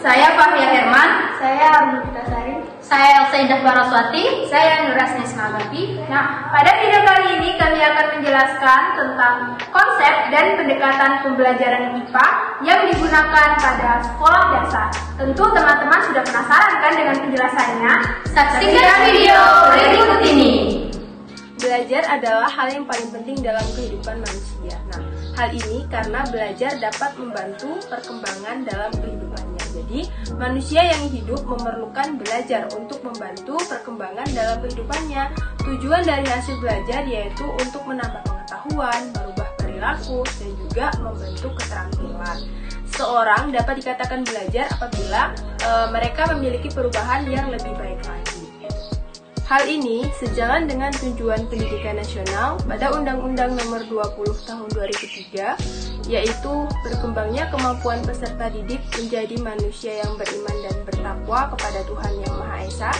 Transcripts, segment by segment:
Saya Fahria Herman. Saya Arun Sari. Saya Elsa Indah Baraswati. Saya Nurasni Smagati. Nah, pada video kali ini kami akan menjelaskan tentang konsep dan pendekatan pembelajaran IPA yang digunakan pada sekolah dasar. Tentu teman-teman sudah penasaran kan dengan penjelasannya? Saksikan video berikut ini. Belajar adalah hal yang paling penting dalam kehidupan manusia. Nah, hal ini karena belajar dapat membantu perkembangan dalam kehidupannya. Jadi, manusia yang hidup memerlukan belajar untuk membantu perkembangan dalam kehidupannya. Tujuan dari hasil belajar yaitu untuk menambah pengetahuan, merubah perilaku, dan juga membentuk keterampilan. Seorang dapat dikatakan belajar apabila mereka memiliki perubahan yang lebih baik lagi. Hal ini sejalan dengan tujuan pendidikan nasional pada Undang-Undang Nomor 20 Tahun 2003, yaitu berkembangnya kemampuan peserta didik menjadi manusia yang beriman dan bertakwa kepada Tuhan Yang Maha Esa,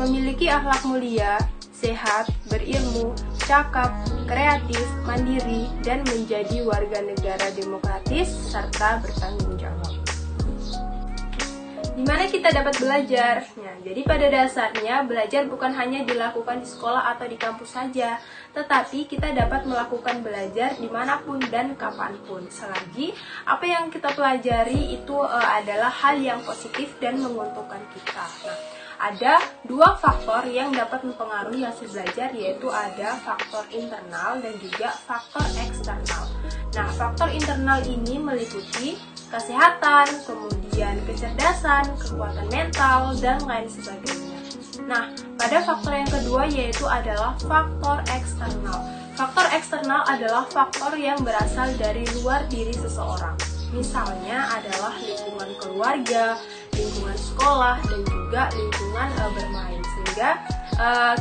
memiliki akhlak mulia, sehat, berilmu, cakap, kreatif, mandiri, dan menjadi warga negara demokratis serta bertanggung jawab. Di mana kita dapat belajar? Nah, jadi pada dasarnya belajar bukan hanya dilakukan di sekolah atau di kampus saja, tetapi kita dapat melakukan belajar dimanapun dan kapanpun, selagi apa yang kita pelajari itu adalah hal yang positif dan menguntungkan kita. Nah, ada dua faktor yang dapat mempengaruhi hasil belajar, yaitu ada faktor internal dan juga faktor eksternal. Nah, faktor internal ini meliputi kesehatan, kemudian kecerdasan, kekuatan mental, dan lain sebagainya. Nah, pada faktor yang kedua yaitu adalah faktor eksternal. Faktor eksternal adalah faktor yang berasal dari luar diri seseorang. Misalnya adalah lingkungan keluarga, lingkungan sekolah, dan juga lingkungan bermain. Sehingga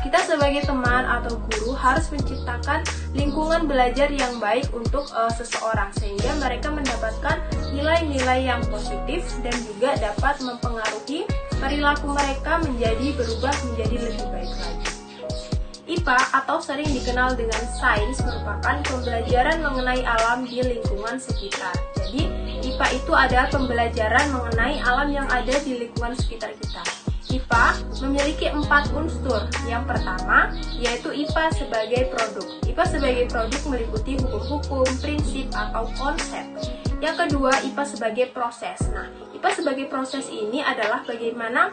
kita sebagai teman atau guru harus menciptakan lingkungan belajar yang baik untuk seseorang, sehingga mereka mendapatkan nilai-nilai yang positif dan juga dapat mempengaruhi perilaku mereka berubah menjadi lebih baik lagi. IPA atau sering dikenal dengan sains merupakan pembelajaran mengenai alam di lingkungan sekitar. Jadi, IPA itu adalah pembelajaran mengenai alam yang ada di lingkungan sekitar kita. IPA memiliki 4 unsur. Yang pertama, yaitu IPA sebagai produk. IPA sebagai produk meliputi hukum-hukum, prinsip, atau konsep. Yang kedua, IPA sebagai proses. Nah, IPA sebagai proses ini adalah bagaimana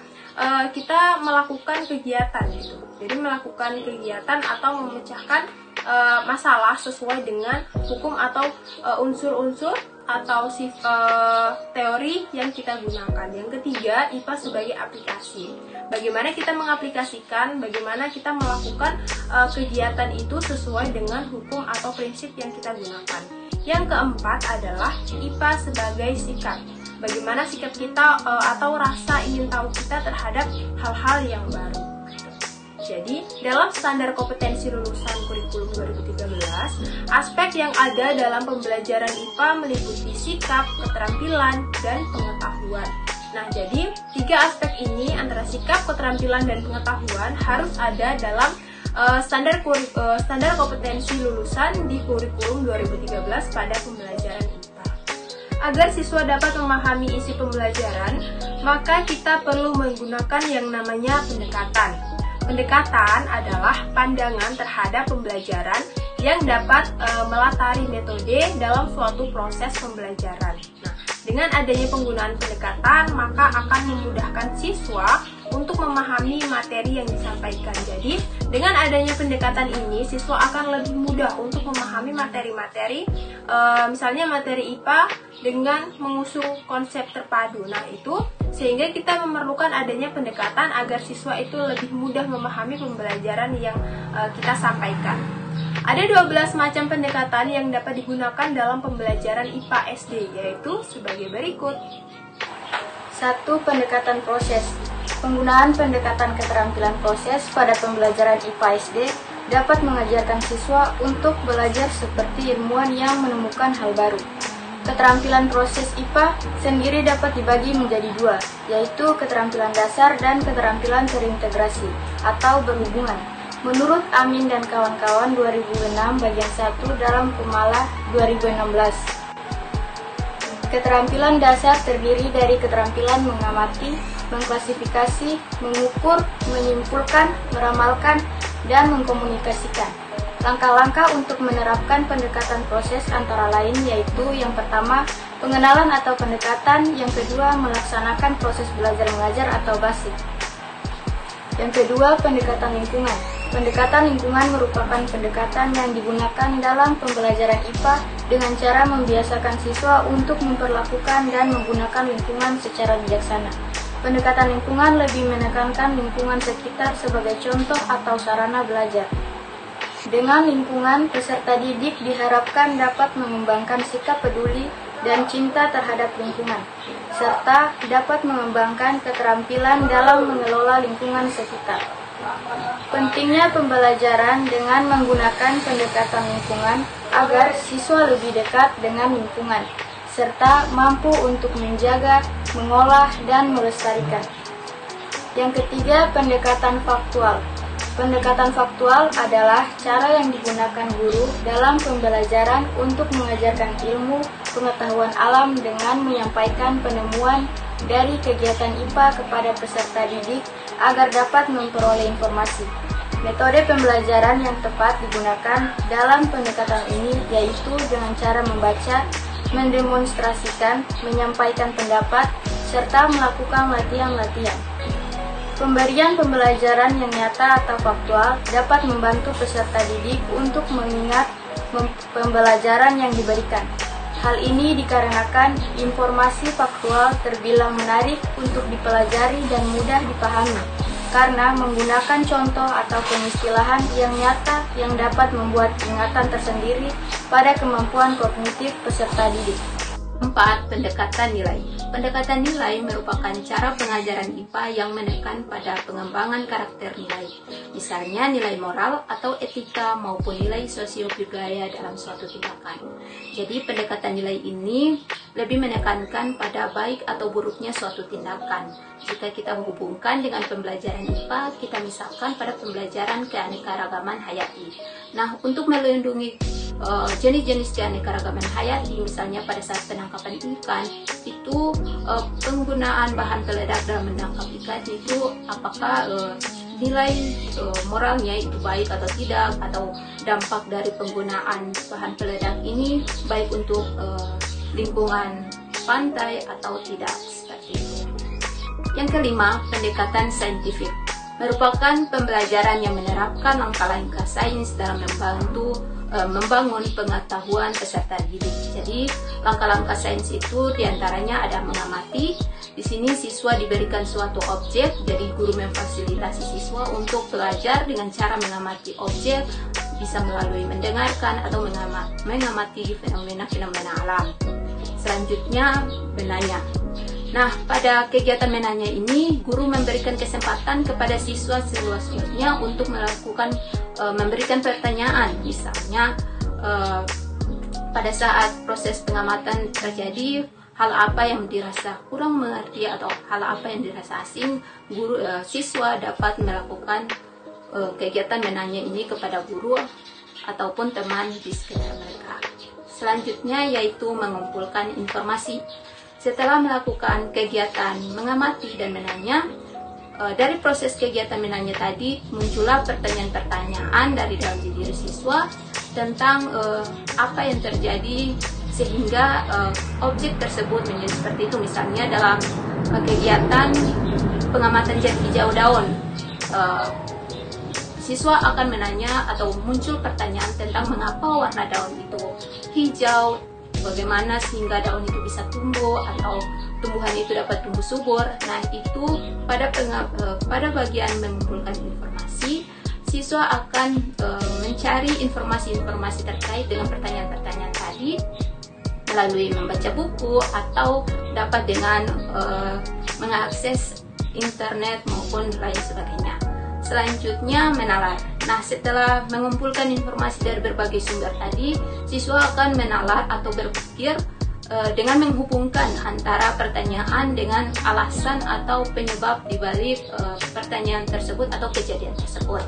kita melakukan kegiatan gitu. Jadi melakukan kegiatan atau memecahkan masalah sesuai dengan hukum atau unsur-unsur atau teori yang kita gunakan. Yang ketiga, IPA sebagai aplikasi. Bagaimana kita mengaplikasikan, bagaimana kita melakukan kegiatan itu sesuai dengan hukum atau prinsip yang kita gunakan. Yang keempat adalah IPA sebagai sikap. Bagaimana sikap kita atau rasa ingin tahu kita terhadap hal-hal yang baru. Jadi, dalam standar kompetensi lulusan kurikulum 2013, aspek yang ada dalam pembelajaran IPA meliputi sikap, keterampilan, dan pengetahuan. Nah, jadi 3 aspek ini antara sikap, keterampilan, dan pengetahuan harus ada dalam standar kompetensi lulusan di kurikulum 2013 pada pembelajaran IPA. Agar siswa dapat memahami isi pembelajaran, maka kita perlu menggunakan yang namanya pendekatan. Pendekatan adalah pandangan terhadap pembelajaran yang dapat melatari metode dalam suatu proses pembelajaran. Nah, dengan adanya penggunaan pendekatan, maka akan memudahkan siswa untuk memahami materi yang disampaikan. Jadi, dengan adanya pendekatan ini, siswa akan lebih mudah untuk memahami materi-materi, misalnya materi IPA dengan mengusung konsep terpadu. Nah, itu sehingga kita memerlukan adanya pendekatan agar siswa itu lebih mudah memahami pembelajaran yang kita sampaikan. Ada 12 macam pendekatan yang dapat digunakan dalam pembelajaran IPA SD, yaitu sebagai berikut. 1. Pendekatan proses. Penggunaan pendekatan keterampilan proses pada pembelajaran IPA SD dapat mengajarkan siswa untuk belajar seperti ilmuwan yang menemukan hal baru. Keterampilan proses IPA sendiri dapat dibagi menjadi 2, yaitu keterampilan dasar dan keterampilan terintegrasi atau berhubungan. Menurut Amin dan kawan-kawan 2006 bagian 1 dalam Kumala 2016. Keterampilan dasar terdiri dari keterampilan mengamati, mengklasifikasi, mengukur, menyimpulkan, meramalkan, dan mengkomunikasikan. Langkah-langkah untuk menerapkan pendekatan proses antara lain yaitu yang pertama, pengenalan atau pendekatan, yang kedua, melaksanakan proses belajar mengajar atau basic. Yang kedua, pendekatan lingkungan. Pendekatan lingkungan merupakan pendekatan yang digunakan dalam pembelajaran IPA dengan cara membiasakan siswa untuk memperlakukan dan menggunakan lingkungan secara bijaksana. Pendekatan lingkungan lebih menekankan lingkungan sekitar sebagai contoh atau sarana belajar. Dengan lingkungan, peserta didik diharapkan dapat mengembangkan sikap peduli dan cinta terhadap lingkungan, serta dapat mengembangkan keterampilan dalam mengelola lingkungan sekitar. Pentingnya pembelajaran dengan menggunakan pendekatan lingkungan agar siswa lebih dekat dengan lingkungan, serta mampu untuk menjaga, mengolah, dan melestarikan. Yang ketiga, pendekatan faktual. Pendekatan faktual adalah cara yang digunakan guru dalam pembelajaran untuk mengajarkan ilmu pengetahuan alam dengan menyampaikan penemuan dari kegiatan IPA kepada peserta didik agar dapat memperoleh informasi. Metode pembelajaran yang tepat digunakan dalam pendekatan ini yaitu dengan cara membaca, mendemonstrasikan, menyampaikan pendapat, serta melakukan latihan-latihan. Pemberian pembelajaran yang nyata atau faktual dapat membantu peserta didik untuk mengingat pembelajaran yang diberikan. Hal ini dikarenakan informasi faktual terbilang menarik untuk dipelajari dan mudah dipahami, karena menggunakan contoh atau pengistilahan yang nyata yang dapat membuat ingatan tersendiri pada kemampuan kognitif peserta didik. 4. Pendekatan nilai. Pendekatan nilai merupakan cara pengajaran IPA yang menekan pada pengembangan karakter nilai, misalnya nilai moral atau etika maupun nilai sosio-budaya dalam suatu tindakan. Jadi pendekatan nilai ini lebih menekankan pada baik atau buruknya suatu tindakan. Jika kita menghubungkan dengan pembelajaran IPA, kita misalkan pada pembelajaran keanekaragaman hayati. Nah, untuk melindungi jenis-jenis keanekaragaman hayati, misalnya pada saat penangkapan ikan, itu penggunaan bahan peledak dalam menangkap ikan itu apakah nilai moralnya itu baik atau tidak, atau dampak dari penggunaan bahan peledak ini baik untuk lingkungan pantai atau tidak, seperti itu. Yang kelima, pendekatan saintifik merupakan pembelajaran yang menerapkan langkah-langkah sains dalam membangun pengetahuan peserta didik. Jadi langkah-langkah sains itu diantaranya ada mengamati. Di sini siswa diberikan suatu objek, jadi guru memfasilitasi siswa untuk belajar dengan cara mengamati objek, bisa melalui mendengarkan atau mengamati fenomena-fenomena alam. Selanjutnya menanya. Nah, pada kegiatan menanya ini, guru memberikan kesempatan kepada siswa seluas-luasnya untuk memberikan pertanyaan. Misalnya, pada saat proses pengamatan terjadi, hal apa yang dirasa kurang mengerti atau hal apa yang dirasa asing, siswa dapat melakukan kegiatan menanya ini kepada guru ataupun teman di sekitar mereka. Selanjutnya yaitu mengumpulkan informasi. Setelah melakukan kegiatan mengamati dan menanya, dari proses kegiatan menanya tadi muncullah pertanyaan-pertanyaan dari dalam diri siswa tentang apa yang terjadi sehingga objek tersebut menjadi seperti itu. Misalnya dalam kegiatan pengamatan jati hijau daun, siswa akan menanya atau muncul pertanyaan tentang mengapa warna daun itu hijau, bagaimana sehingga daun itu bisa tumbuh atau tumbuhan itu dapat tumbuh subur. Nah, itu pada bagian mengumpulkan informasi, siswa akan mencari informasi-informasi terkait dengan pertanyaan-pertanyaan tadi melalui membaca buku atau dapat dengan mengakses internet maupun lain sebagainya. Selanjutnya menalar. Nah, setelah mengumpulkan informasi dari berbagai sumber tadi, siswa akan menalar atau berpikir dengan menghubungkan antara pertanyaan dengan alasan atau penyebab dibalik pertanyaan tersebut atau kejadian tersebut.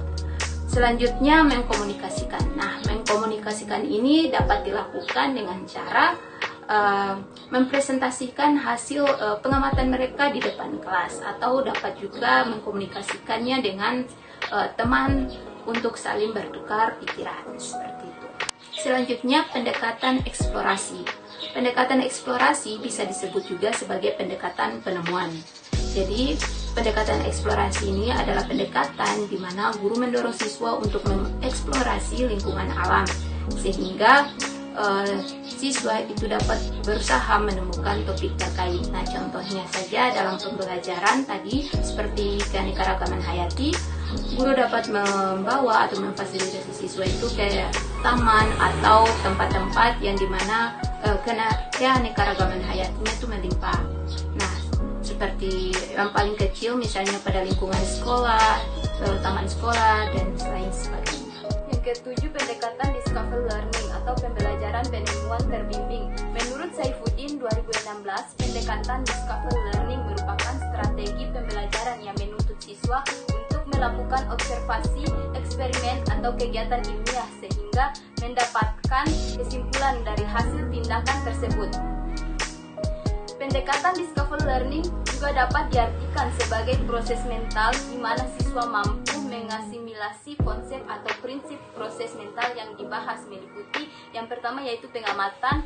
Selanjutnya mengkomunikasikan. Nah, mengkomunikasikan ini dapat dilakukan dengan cara mempresentasikan hasil pengamatan mereka di depan kelas, atau dapat juga mengkomunikasikannya dengan teman untuk saling bertukar pikiran, seperti itu. Selanjutnya, pendekatan eksplorasi. Pendekatan eksplorasi bisa disebut juga sebagai pendekatan penemuan. Jadi, pendekatan eksplorasi ini adalah pendekatan di mana guru mendorong siswa untuk mengeksplorasi lingkungan alam, sehingga siswa itu dapat berusaha menemukan topik terkait. Nah, contohnya saja dalam pembelajaran tadi seperti keanekaragaman hayati, guru dapat membawa atau memfasilitasi siswa itu ke taman atau tempat-tempat yang dimana keanekaragaman hayatinya itu melimpah. Nah, seperti yang paling kecil misalnya pada lingkungan sekolah, taman sekolah, dan lain sebagainya. Yang ketujuh, pendekatan discover learning atau pembelajaran penemuan terbimbing. Menurut Saifuddin 2016, pendekatan discover learning merupakan strategi pembelajaran yang menuntut siswa untuk melakukan observasi, eksperimen, atau kegiatan ilmiah sehingga mendapatkan kesimpulan dari hasil tindakan tersebut. Pendekatan discover learning juga dapat diartikan sebagai proses mental di mana siswa mampu mengasimilasi konsep atau prinsip proses mental yang dibahas, meliputi yang pertama yaitu pengamatan,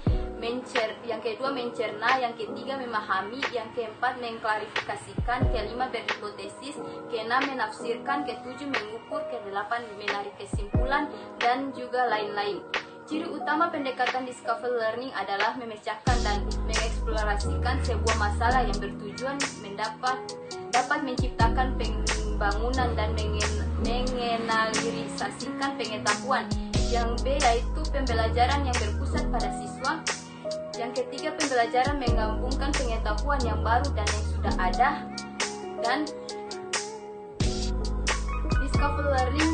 yang kedua mencerna, yang ketiga memahami, yang keempat mengklarifikasikan, kelima berhipotesis, keenam menafsirkan, ketujuh mengukur, kedelapan menarik kesimpulan, dan juga lain-lain. Ciri utama pendekatan discover learning adalah memecahkan dan mengeksplorasikan sebuah masalah yang bertujuan dapat menciptakan pembangunan dan mengeneralisasikan pengetahuan. Yang B yaitu pembelajaran yang berpusat pada siswa. Yang ketiga, pembelajaran menggabungkan pengetahuan yang baru dan yang sudah ada. Dan discover learning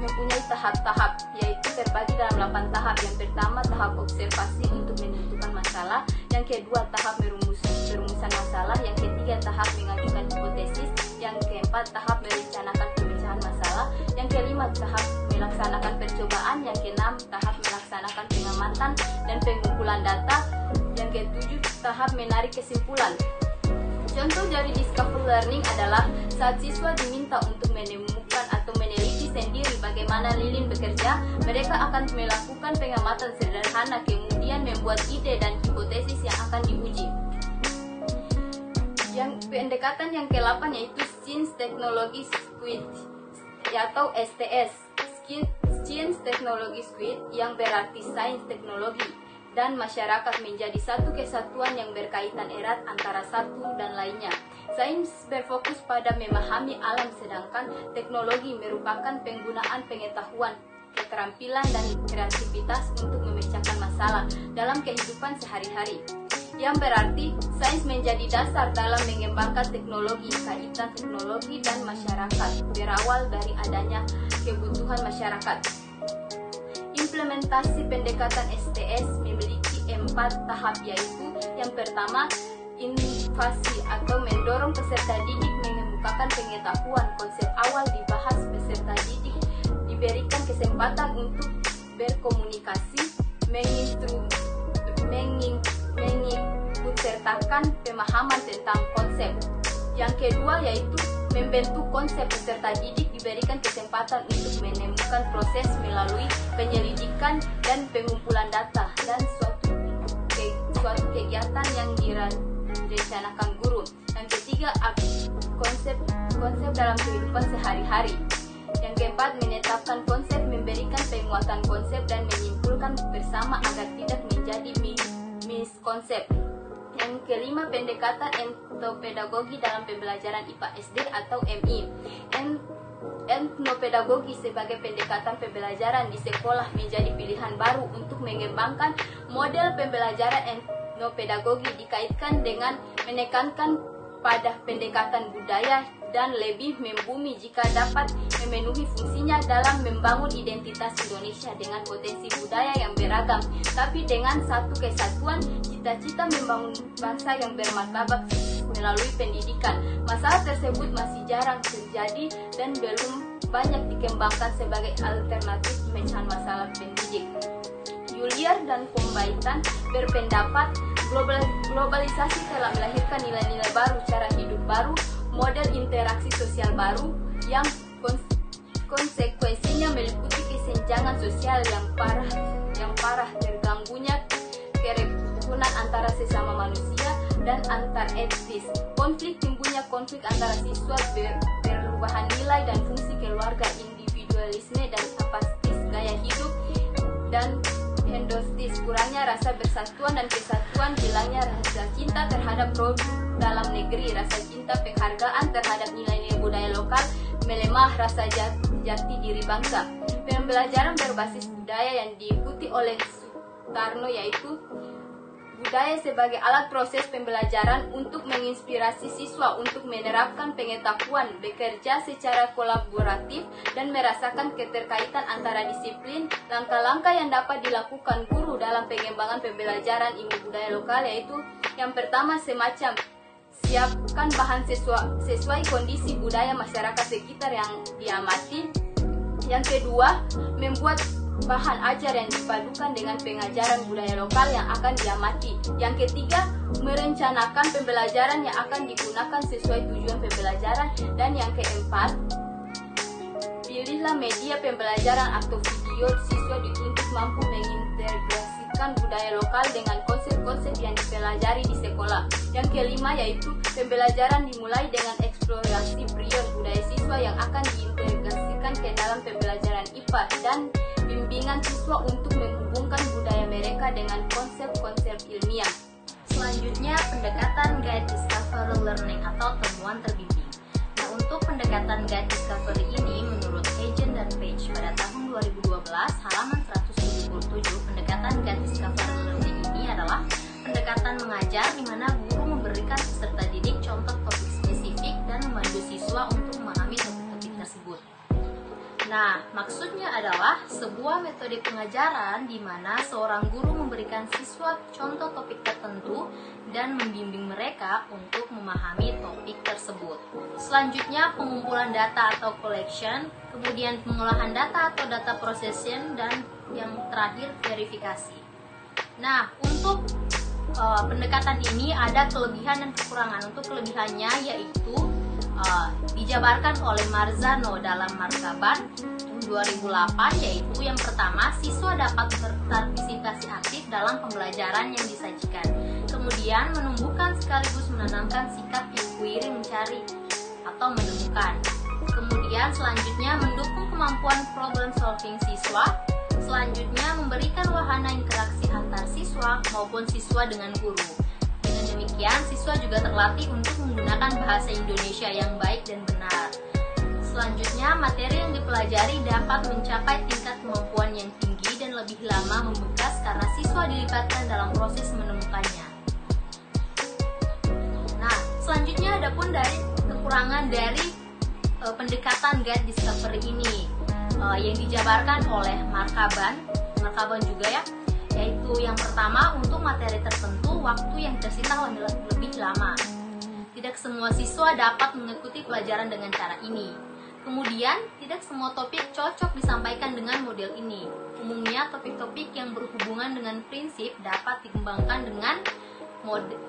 mempunyai tahap-tahap, yaitu terbagi dalam 8 tahap. Yang pertama, tahap observasi untuk menentukan masalah. Yang kedua, tahap perumusan masalah. Yang ketiga, tahap mengajukan hipotesis. Yang keempat, tahap merencanakan pemecahan masalah. Yang kelima, tahap melaksanakan percobaan. Yang keenam, tahap melaksanakan pengamatan dan pengumpulan data. Yang ketujuh, tahap menarik kesimpulan. Contoh dari discover learning adalah saat siswa diminta untuk menemukan atau meneliti sendiri bagaimana lilin bekerja, mereka akan melakukan pengamatan sederhana, kemudian membuat ide dan hipotesis yang akan diuji. Yang pendekatan yang ke-8 yaitu Science Technology Suite atau STS. Science Technology Suite yang berarti sains, teknologi, dan masyarakat menjadi satu kesatuan yang berkaitan erat antara satu dan lainnya. Sains berfokus pada memahami alam, sedangkan teknologi merupakan penggunaan pengetahuan, keterampilan, dan kreativitas untuk memecahkan masalah dalam kehidupan sehari-hari. Yang berarti sains menjadi dasar dalam mengembangkan teknologi, kaitan teknologi dan masyarakat berawal dari adanya kebutuhan masyarakat. Implementasi pendekatan STS memiliki 4 tahap, yaitu yang pertama, inovasi atau mendorong peserta didik mengemukakan pengetahuan. Konsep awal dibahas, peserta didik diberikan kesempatan untuk berkomunikasi, mengikutsertakan pemahaman tentang konsep. Yang kedua yaitu membentuk konsep. Peserta didik diberikan kesempatan untuk menemukan proses melalui penyelidikan dan pengumpulan data dan suatu kegiatan yang direncanakan guru. Yang ketiga, konsep dalam kehidupan sehari-hari. Yang keempat, menetapkan konsep, memberikan penguatan konsep dan menyimpulkan bersama agar tidak menjadi miskonsep. Yang kelima, pendekatan etnopedagogi dalam pembelajaran IPA SD atau MI. Etnopedagogi sebagai pendekatan pembelajaran di sekolah menjadi pilihan baru untuk mengembangkan model pembelajaran etnopedagogi, dikaitkan dengan menekankan pada pendekatan budaya dan lebih membumi jika dapat memenuhi fungsinya dalam membangun identitas Indonesia dengan potensi budaya yang beragam, tapi dengan satu kesatuan, cita-cita membangun bangsa yang bermartabat melalui pendidikan. Masalah tersebut masih jarang terjadi dan belum banyak dikembangkan sebagai alternatif pemecahan masalah pendidik. sekuler dan pembaikan berpendapat globalisasi telah melahirkan nilai-nilai baru, cara hidup baru, model interaksi sosial baru yang konsekuensinya meliputi kesenjangan sosial yang parah, terganggunya kerukunan antara sesama manusia dan antar etnis, timbulnya konflik antara siswa, perubahan nilai dan fungsi keluarga, individualisme dan apatis, gaya hidup dan hedonitis, kurangnya rasa persatuan dan kesatuan, hilangnya rasa cinta terhadap produk dalam negeri, rasa cinta penghargaan terhadap nilai-nilai budaya lokal, melemah rasa jati diri bangsa. Pembelajaran berbasis budaya yang diikuti oleh Sutarno yaitu budaya sebagai alat proses pembelajaran untuk menginspirasi siswa untuk menerapkan pengetahuan, bekerja secara kolaboratif, dan merasakan keterkaitan antara disiplin. Langkah-langkah yang dapat dilakukan guru dalam pengembangan pembelajaran ilmu budaya lokal yaitu yang pertama, semacam siapkan bahan sesuai kondisi budaya masyarakat sekitar yang diamati. Yang kedua, membuat bahan ajar yang dipadukan dengan pengajaran budaya lokal yang akan diamati. Yang ketiga, merencanakan pembelajaran yang akan digunakan sesuai tujuan pembelajaran. Dan yang keempat, pilihlah media pembelajaran atau video. Siswa dituntut mampu mengintegrasikan budaya lokal dengan konsep-konsep yang dipelajari di sekolah. Yang kelima yaitu pembelajaran dimulai dengan eksplorasi prior budaya siswa yang akan diintegrasikan ke dalam pembelajaran IPA dan bimbingan siswa untuk menghubungkan budaya mereka dengan konsep-konsep ilmiah. Selanjutnya, pendekatan Guide Discovery Learning atau temuan terbimbing. Nah, untuk pendekatan Guide Discovery ini, menurut Agent dan Page pada tahun 2012, halaman 177, pendekatan Guide Discovery Learning ini adalah pendekatan mengajar di mana guru memberikan peserta didik contoh topik spesifik dan membantu siswa untuk memahami topik-topik tersebut. Nah, maksudnya adalah sebuah metode pengajaran di mana seorang guru memberikan siswa contoh topik tertentu dan membimbing mereka untuk memahami topik tersebut. Selanjutnya, pengumpulan data atau collection, kemudian pengolahan data atau data processing, dan yang terakhir verifikasi. Nah, untuk pendekatan ini ada kelebihan dan kekurangan. Untuk kelebihannya yaitu dijabarkan oleh Marzano dalam Markaban 2008, yaitu yang pertama, siswa dapat berpartisipasi aktif dalam pembelajaran yang disajikan, kemudian menumbuhkan sekaligus menanamkan sikap inquiry, mencari atau menemukan, kemudian selanjutnya mendukung kemampuan problem solving siswa, selanjutnya memberikan wahana interaksi antar siswa maupun siswa dengan guru. Dengan demikian, siswa juga terlatih untuk menggunakan bahasa Indonesia yang baik dan benar. Selanjutnya, materi yang dipelajari dapat mencapai tingkat kemampuan yang tinggi dan lebih lama membekas karena siswa dilibatkan dalam proses menemukannya. Nah, selanjutnya ada pun dari kekurangan dari pendekatan Guide Discovery ini yang dijabarkan oleh Markaban juga ya, yaitu yang pertama, untuk materi tertentu waktu yang tersita lebih lama. Tidak semua siswa dapat mengikuti pelajaran dengan cara ini. Kemudian, tidak semua topik cocok disampaikan dengan model ini. Umumnya, topik-topik yang berhubungan dengan prinsip dapat dikembangkan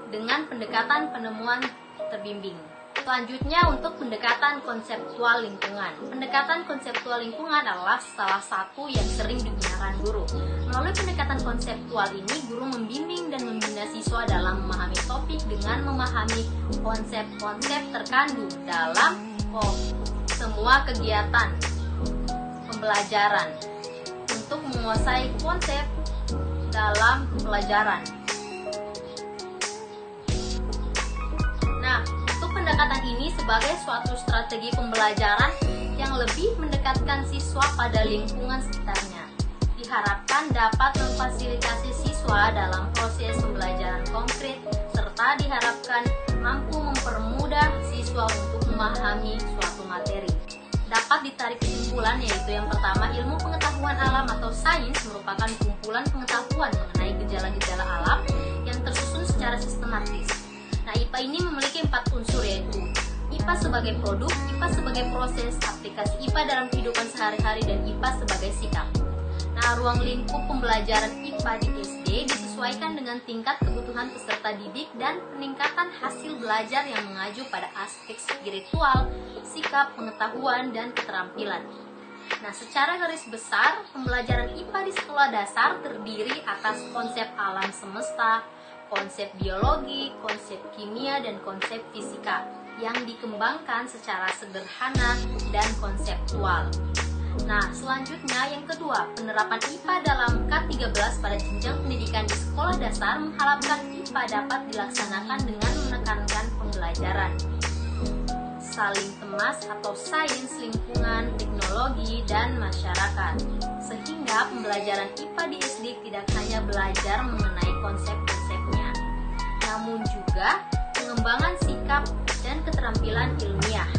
dengan pendekatan penemuan terbimbing. Selanjutnya, untuk pendekatan konseptual lingkungan. Pendekatan konseptual lingkungan adalah salah satu yang sering digunakan guru. Melalui pendekatan konseptual ini, guru membimbing dan membina siswa dalam memahami topik dengan memahami konsep-konsep terkandung dalam semua kegiatan pembelajaran untuk menguasai konsep dalam pelajaran. Nah, untuk pendekatan ini sebagai suatu strategi pembelajaran yang lebih mendekatkan siswa pada lingkungan sekitarnya, diharapkan dapat memfasilitasi siswa dalam proses pembelajaran konkret, serta diharapkan mampu mempermudah siswa untuk memahami suatu materi. Dapat ditarik kesimpulan yaitu yang pertama, ilmu pengetahuan alam atau sains merupakan kumpulan pengetahuan mengenai gejala-gejala alam yang tersusun secara sistematis. Nah, IPA ini memiliki 4 unsur yaitu IPA sebagai produk, IPA sebagai proses, aplikasi IPA dalam kehidupan sehari-hari, dan IPA sebagai sikap. Nah, Nah, ruang lingkup pembelajaran IPA di SD disesuaikan dengan tingkat kebutuhan peserta didik dan peningkatan hasil belajar yang mengacu pada aspek spiritual, sikap, pengetahuan, dan keterampilan. Nah, secara garis besar, pembelajaran IPA di sekolah dasar terdiri atas konsep alam semesta, konsep biologi, konsep kimia, dan konsep fisika yang dikembangkan secara sederhana dan konseptual. Nah, selanjutnya yang kedua, penerapan IPA dalam K13 pada jenjang pendidikan di sekolah dasar mengharapkan IPA dapat dilaksanakan dengan menekankan pembelajaran saling temas atau sains, lingkungan, teknologi, dan masyarakat. Sehingga pembelajaran IPA di SD tidak hanya belajar mengenai konsep-konsepnya, namun juga pengembangan sikap dan keterampilan ilmiah.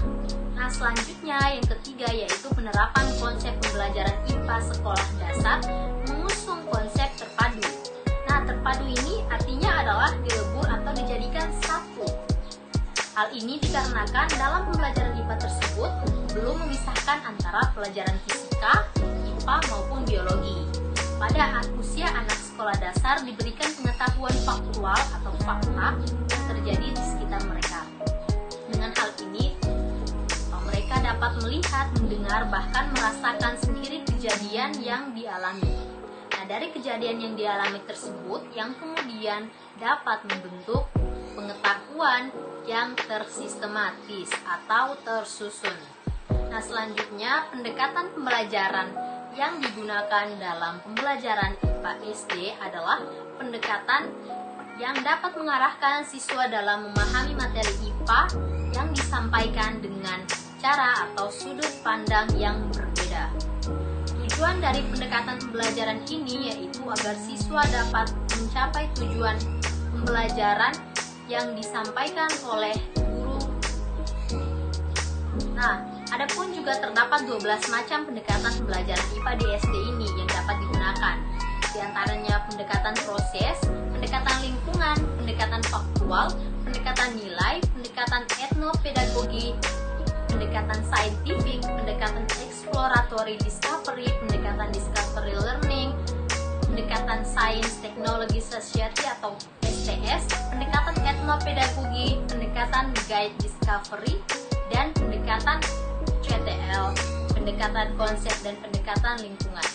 Nah, selanjutnya yang ketiga yaitu penerapan konsep pembelajaran IPA sekolah dasar mengusung konsep terpadu. Nah, terpadu ini artinya adalah dilebur atau dijadikan satu. Hal ini dikarenakan dalam pembelajaran IPA tersebut belum memisahkan antara pelajaran fisika, IPA maupun biologi. Pada usia anak sekolah dasar diberikan pengetahuan faktual atau fakta yang terjadi di sekitar mereka. Dengan hal ini, mereka dapat melihat, mendengar, bahkan merasakan sendiri kejadian yang dialami. Nah, dari kejadian yang dialami tersebut yang kemudian dapat membentuk pengetahuan yang tersistematis atau tersusun. Nah, selanjutnya pendekatan pembelajaran yang digunakan dalam pembelajaran IPA SD adalah pendekatan yang dapat mengarahkan siswa dalam memahami materi IPA yang disampaikan dengan cara atau sudut pandang yang berbeda. Tujuan dari pendekatan pembelajaran ini yaitu agar siswa dapat mencapai tujuan pembelajaran yang disampaikan oleh guru. Nah, adapun juga terdapat 12 macam pendekatan pembelajaran IPA di SD ini yang dapat digunakan. Di antaranya pendekatan proses, pendekatan lingkungan, pendekatan faktual, pendekatan nilai, pendekatan etnopedagogi, pendekatan scientific, pendekatan exploratory discovery, pendekatan discovery learning, pendekatan science technology society atau STS, pendekatan etnopedagogi, pendekatan guide discovery, dan pendekatan CTL, pendekatan konsep dan pendekatan lingkungan.